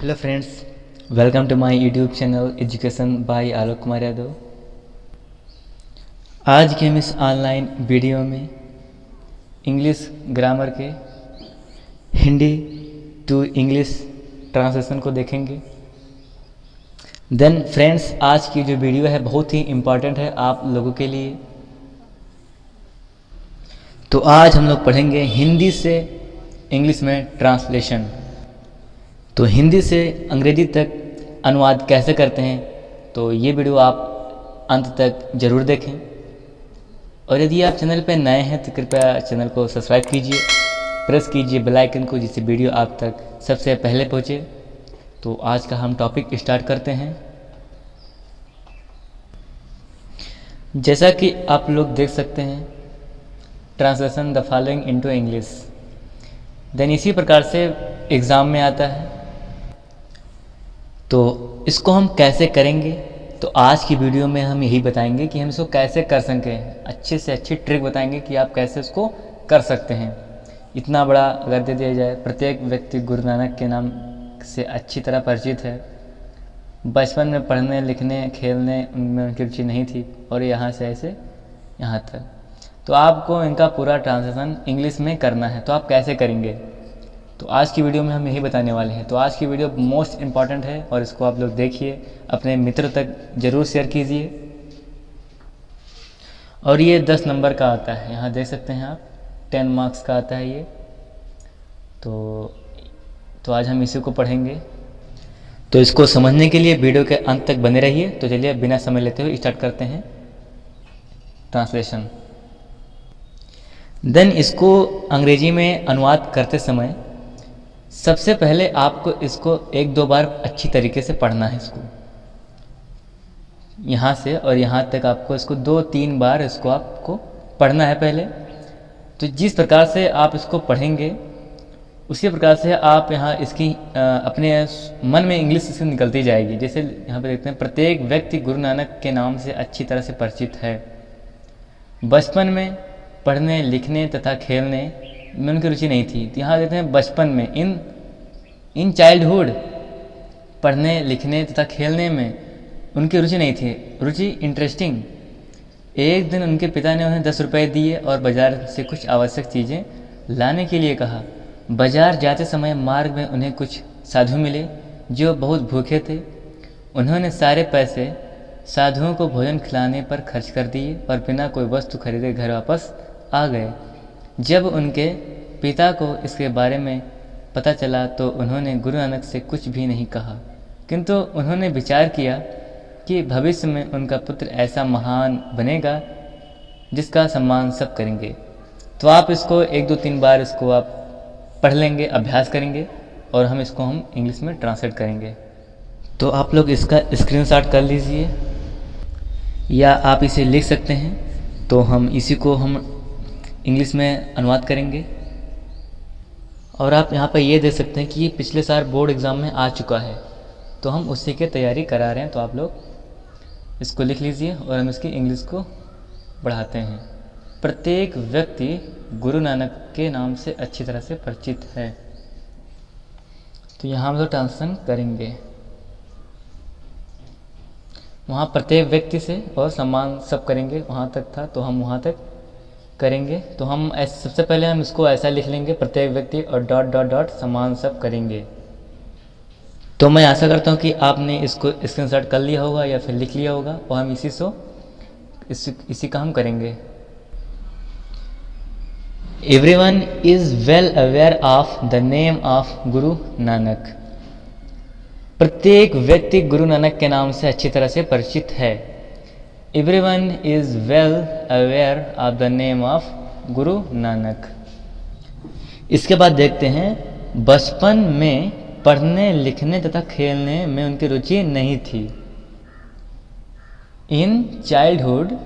Hello friends, welcome to my YouTube channel education by Alok Kumar Yadav. आज के हम इस ऑनलाइन वीडियो में इंग्लिश ग्रामर के हिंदी टू इंग्लिश ट्रांसलेशन को देखेंगे। देन फ्रेंड्स, आज की जो वीडियो है बहुत ही इम्पॉर्टेंट है आप लोगों के लिए। तो आज हम लोग पढ़ेंगे हिंदी से इंग्लिश में ट्रांसलेशन। तो हिंदी से अंग्रेजी तक अनुवाद कैसे करते हैं, तो ये वीडियो आप अंत तक ज़रूर देखें। और यदि आप चैनल पर नए हैं तो कृपया चैनल को सब्सक्राइब कीजिए, प्रेस कीजिए बेल आइकन को, जिससे वीडियो आप तक सबसे पहले पहुंचे। तो आज का हम टॉपिक स्टार्ट करते हैं। जैसा कि आप लोग देख सकते हैं, translation the following into English. Then इसी प्रकार से एग्ज़ाम में आता है। तो इसको हम कैसे करेंगे, तो आज की वीडियो में हम यही बताएंगे कि हम इसको कैसे कर सकें। अच्छे से अच्छी ट्रिक बताएंगे कि आप कैसे इसको कर सकते हैं। इतना बड़ा अगर दे दिया जाए, प्रत्येक व्यक्ति गुरु नानक के नाम से अच्छी तरह परिचित है। बचपन में पढ़ने लिखने खेलने उनमें उनकी रुचि नहीं थी और यहाँ से ऐसे यहाँ तक। तो आपको इनका पूरा ट्रांसलेशन इंग्लिश में करना है, तो आप कैसे करेंगे, तो आज की वीडियो में हम यही बताने वाले हैं। तो आज की वीडियो मोस्ट इम्पॉर्टेंट है और इसको आप लोग देखिए, अपने मित्रों तक ज़रूर शेयर कीजिए। और ये 10 नंबर का आता है, यहाँ देख सकते हैं आप, 10 मार्क्स का आता है ये। तो आज हम इसी को पढ़ेंगे। तो इसको समझने के लिए वीडियो के अंत तक बने रहिए। तो चलिए बिना समय लेते हुए स्टार्ट करते हैं ट्रांसलेशन। देन इसको अंग्रेजी में अनुवाद करते समय सबसे पहले आपको इसको 1-2 बार अच्छी तरीके से पढ़ना है। इसको यहाँ से और यहाँ तक आपको इसको 2-3 बार इसको आपको पढ़ना है पहले। तो जिस प्रकार से आप इसको पढ़ेंगे उसी प्रकार से आप यहाँ इसकी अपने मन में इंग्लिश इसकी निकलती जाएगी। जैसे यहाँ पे देखते हैं, प्रत्येक व्यक्ति गुरु नानक के नाम से अच्छी तरह से परिचित है। बचपन में पढ़ने लिखने तथा खेलने में उनकी रुचि नहीं थी। तो यहाँ देखते हैं बचपन में, इन चाइल्डहुड, पढ़ने लिखने तथा खेलने में उनकी रुचि नहीं थी। रुचि इंटरेस्टिंग। एक दिन उनके पिता ने उन्हें 10 रुपये दिए और बाजार से कुछ आवश्यक चीज़ें लाने के लिए कहा। बाजार जाते समय मार्ग में उन्हें कुछ साधु मिले जो बहुत भूखे थे। उन्होंने सारे पैसे साधुओं को भोजन खिलाने पर खर्च कर दिए और बिना कोई वस्तु खरीदे घर वापस आ गए। जब उनके पिता को इसके बारे में पता चला तो उन्होंने गुरु नानक से कुछ भी नहीं कहा, किंतु उन्होंने विचार किया कि भविष्य में उनका पुत्र ऐसा महान बनेगा जिसका सम्मान सब करेंगे। तो आप इसको 1-2-3 बार इसको आप पढ़ लेंगे, अभ्यास करेंगे और हम इंग्लिश में ट्रांसलेट करेंगे। तो आप लोग इसका स्क्रीनशॉट कर लीजिए या आप इसे लिख सकते हैं। तो हम इसी को हम इंग्लिश में अनुवाद करेंगे। और आप यहाँ पर ये देख सकते हैं कि ये पिछले साल बोर्ड एग्ज़ाम में आ चुका है, तो हम उसी की तैयारी करा रहे हैं। तो आप लोग इसको लिख लीजिए और हम इसकी इंग्लिश को बढ़ाते हैं। प्रत्येक व्यक्ति गुरु नानक के नाम से अच्छी तरह से परिचित है। तो यहाँ हम लोग ट्रांसलेशन करेंगे। वहाँ प्रत्येक व्यक्ति से और सम्मान सब करेंगे, वहाँ तक था, तो हम वहाँ तक करेंगे। तो हम सबसे पहले हम इसको ऐसा लिख लेंगे, प्रत्येक व्यक्ति और ... सम्मान सब करेंगे। तो मैं आशा करता हूँ कि आपने इसको स्क्रीनशॉट कर लिया होगा या फिर लिख लिया होगा, और हम इसी का हम करेंगे। Everyone is well aware of the name of Guru Nanak. प्रत्येक व्यक्ति गुरु नानक के नाम से अच्छी तरह से परिचित है। Everyone is well aware of the name of Guru Nanak. इसके बाद देखते हैं, बचपन में पढ़ने लिखने तथा खेलने में उनकी रुचि नहीं थी। In childhood,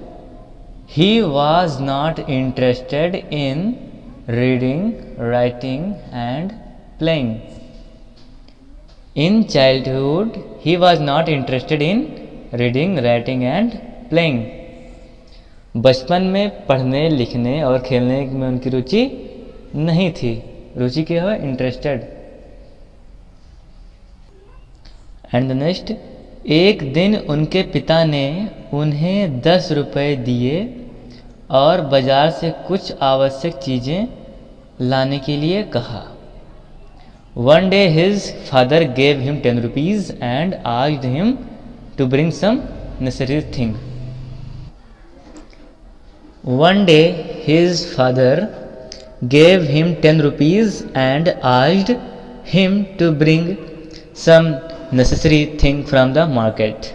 he was not interested in reading, writing and playing. In childhood, he was not interested in reading, writing and playing. बचपन में पढ़ने लिखने और खेलने में उनकी रुचि नहीं थी। रुचि क्या है? इंटरेस्टेड। एंड द नेक्स्ट, एक दिन उनके पिता ने उन्हें 10 रुपये दिए और बाजार से कुछ आवश्यक चीज़ें लाने के लिए कहा। One day his father gave him 10 rupees and asked him to bring some necessary thing. One day his father gave him 10 rupees and asked him to bring some necessary thing from the market.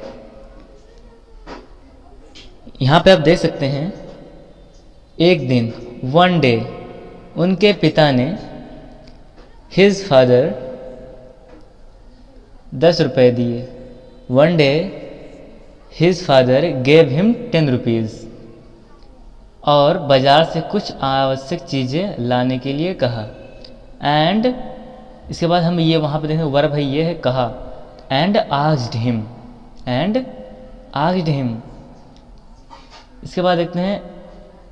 यहाँ पे आप देख सकते हैं, एक दिन, one day, उनके पिता ने, हिज फादर, 10 रुपये दिए। One day his father gave him 10 rupees और बाज़ार से कुछ आवश्यक चीज़ें लाने के लिए कहा। एंड इसके बाद हम ये वहाँ पे देखें, वर्ब है, ये है कहा। And asked him, and asked him. इसके बाद देखते हैं,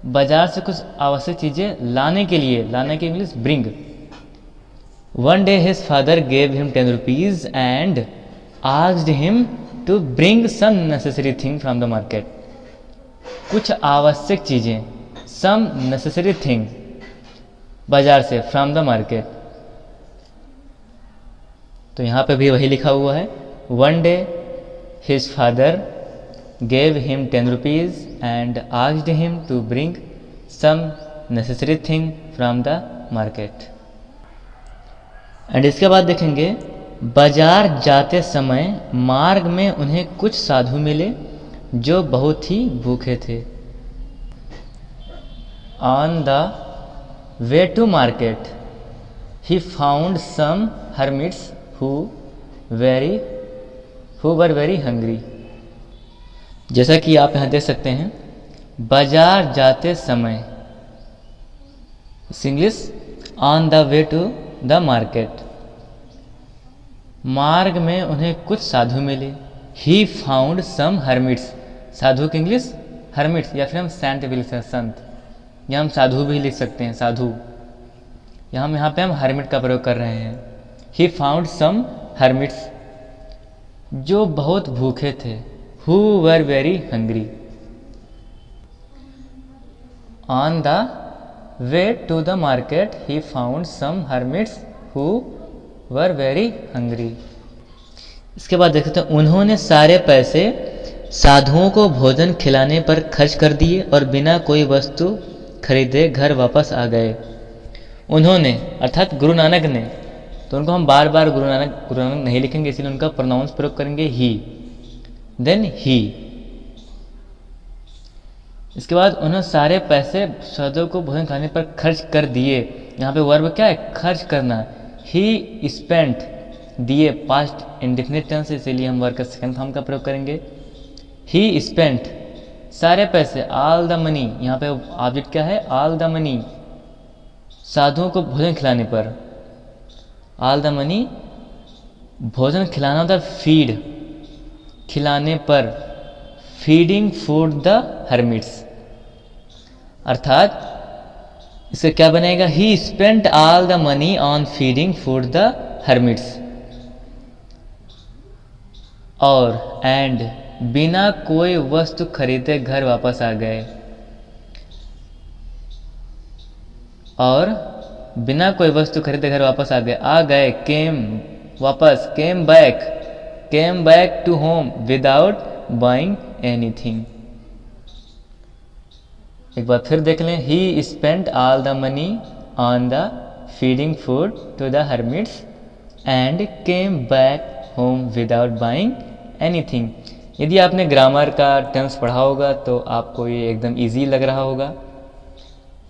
बाज़ार से कुछ आवश्यक चीज़ें लाने के लिए, लाने के English bring. One day his father gave him 10 rupees and asked him to bring some necessary thing from the market. कुछ आवश्यक चीज़ें, some necessary thing, बाजार से, from the market। तो यहाँ पे भी वही लिखा हुआ है, One day his father gave him 10 rupees and asked him to bring some necessary thing from the market। And इसके बाद देखेंगे, बाजार जाते समय मार्ग में उन्हें कुछ साधु मिले जो बहुत ही भूखे थे। On the way to market he found some hermits who were very hungry. जैसा कि आप यहाँ देख सकते हैं, बाजार जाते समय, English on the way to the market, मार्ग में उन्हें कुछ साधु मिले। ही फाउंड सम हर्मिट्स, साधु की इंग्लिश हर्मिट्स, या फिर हम सेंट भी लिख सकते हैं, संत, या हम साधु भी लिख सकते हैं, साधु। यहाँ पे हम हर्मिट का प्रयोग कर रहे हैं। ही फाउंड सम हर्मिट्स, जो बहुत भूखे थे, who were very hungry. On the way to the market he found some hermits who were very hungry. इसके बाद देखते हैं, उन्होंने सारे पैसे साधुओं को भोजन खिलाने पर खर्च कर दिए और बिना कोई वस्तु खरीदे घर वापस आ गए। उन्होंने अर्थात गुरु नानक ने, तो उनको हम बार बार गुरु नानक नहीं लिखेंगे, इसलिए उनका प्रोनाउंस प्रयोग करेंगे ही, देन ही। इसके बाद उन्होंने सारे पैसे साधुओं को भोजन खाने पर खर्च कर दिए। यहाँ पे वर्ब क्या है, खर्च करना। ही स्पेंट, दिए पास्ट इंडेफिनिट टेंस, इसीलिए हम वर्ब का सेकंड फॉर्म का प्रयोग करेंगे। ही स्पेंट, सारे पैसे, ऑल द मनी, यहाँ पे ऑब्जेक्ट क्या है, ऑल द मनी, साधुओं को भोजन खिलाने पर। ऑल द मनी, भोजन खिलाना होता है फीड, खिलाने पर, फीडिंग फूड द हर्मिट्स। अर्थात इससे क्या बनेगा, ही spent all the money on feeding food the hermits. और एंड, बिना कोई वस्तु खरीदे घर वापस आ गए। और बिना कोई वस्तु खरीदे घर वापस आ गए, केम, वापस, came back to home without buying anything. एक बार फिर देख लें, he spent all the money on the feeding food to the hermits and came back home without buying anything. यदि आपने ग्रामर का टेंस पढ़ा होगा तो आपको ये एकदम इजी लग रहा होगा।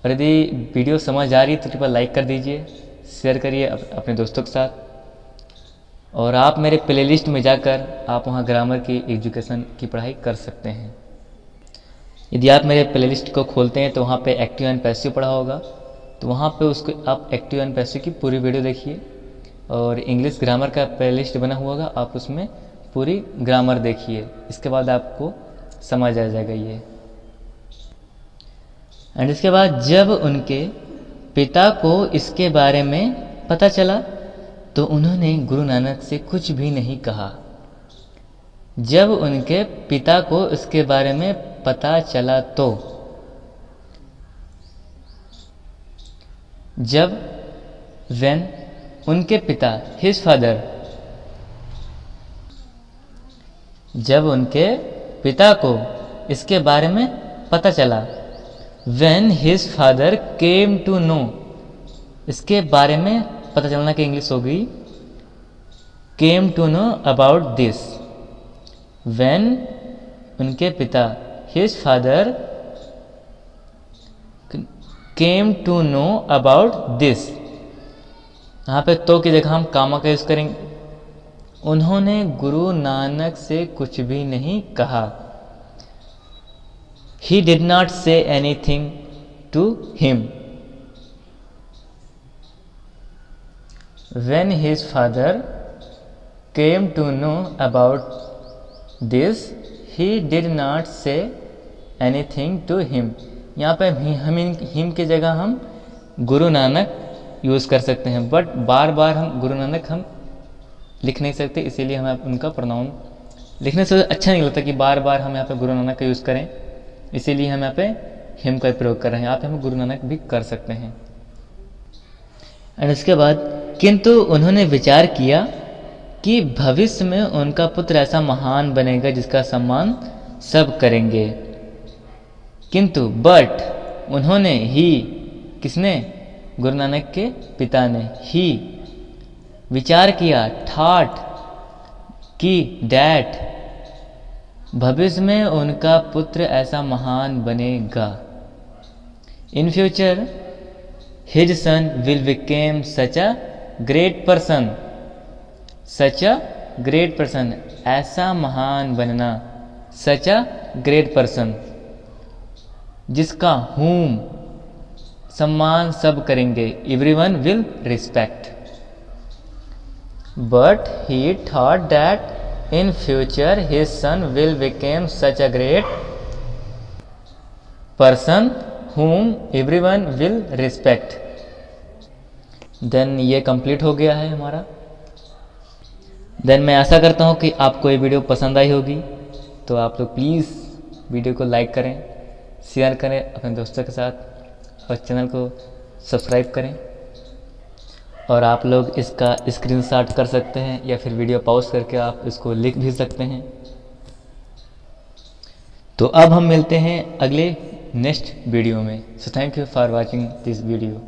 और यदि वीडियो समझ आ रही है तो कृपया लाइक कर दीजिए, शेयर करिए अपने दोस्तों के साथ। और आप मेरे प्लेलिस्ट में जाकर आप वहाँ ग्रामर की एजुकेशन की पढ़ाई कर सकते हैं। यदि आप मेरे प्लेलिस्ट को खोलते हैं तो वहाँ पे एक्टिव एंड पैसिव पढ़ा होगा, तो वहाँ पे उसको आप एक्टिव एंड पैसिव की पूरी वीडियो देखिए। और इंग्लिश ग्रामर का प्लेलिस्ट बना हुआ होगा, आप उसमें पूरी ग्रामर देखिए, इसके बाद आपको समझ आ जाएगा ये। एंड इसके बाद जब उनके पिता को इसके बारे में पता चला तो उन्होंने गुरु नानक से कुछ भी नहीं कहा। जब उनके पिता को इसके बारे में पता चला तो, जब when उनके पिता his father, जब उनके पिता को इसके बारे में पता चला, when his father came to know, इसके बारे में पता चलना की इंग्लिश हो गई came to know about this, when उनके पिता his father came to know about this, यहाँ पे तो की जगह हम कामा का यूज़ करेंगे। उन्होंने गुरु नानक से कुछ भी नहीं कहा, he did not say anything to him, when his father came to know about this, he did not say anything to him। यहाँ पे हिम की जगह हम गुरु नानक यूज़ कर सकते हैं, बट बार बार हम गुरु नानक हम लिख नहीं सकते, इसीलिए हमें उनका प्रोनाउन लिखने से अच्छा नहीं लगता कि बार बार हम यहाँ पे गुरु नानक का यूज़ करें, इसीलिए हम यहाँ पे हिम का प्रयोग कर रहे हैं। यहाँ पे हम गुरु नानक भी कर सकते हैं। एंड इसके बाद किंतु उन्होंने विचार किया कि भविष्य में उनका पुत्र ऐसा महान बनेगा जिसका सम्मान सब करेंगे। किंतु बट उन्होंने ही, किसने, गुरु नानक के पिता ने, ही विचार किया, थॉट कि डैट भविष्य में उनका पुत्र ऐसा महान बनेगा, इन future his son will became such a great person, such a great person, ऐसा महान बनना, सच अ ग्रेट पर्सन, जिसका हुम सम्मान सब करेंगे, everyone will respect. But he thought that in future his son will became such a great person whom everyone will respect. Then ये complete हो गया है हमारा। देन मैं आशा करता हूँ कि आपको ये वीडियो पसंद आई होगी, तो आप लोग प्लीज़ वीडियो को लाइक करें, शेयर करें अपने दोस्तों के साथ और चैनल को सब्सक्राइब करें। और आप लोग इसका स्क्रीनशॉट कर सकते हैं या फिर वीडियो पॉज करके आप इसको लिख भी सकते हैं। तो अब हम मिलते हैं अगले नेक्स्ट वीडियो में। So thank you for watching this video.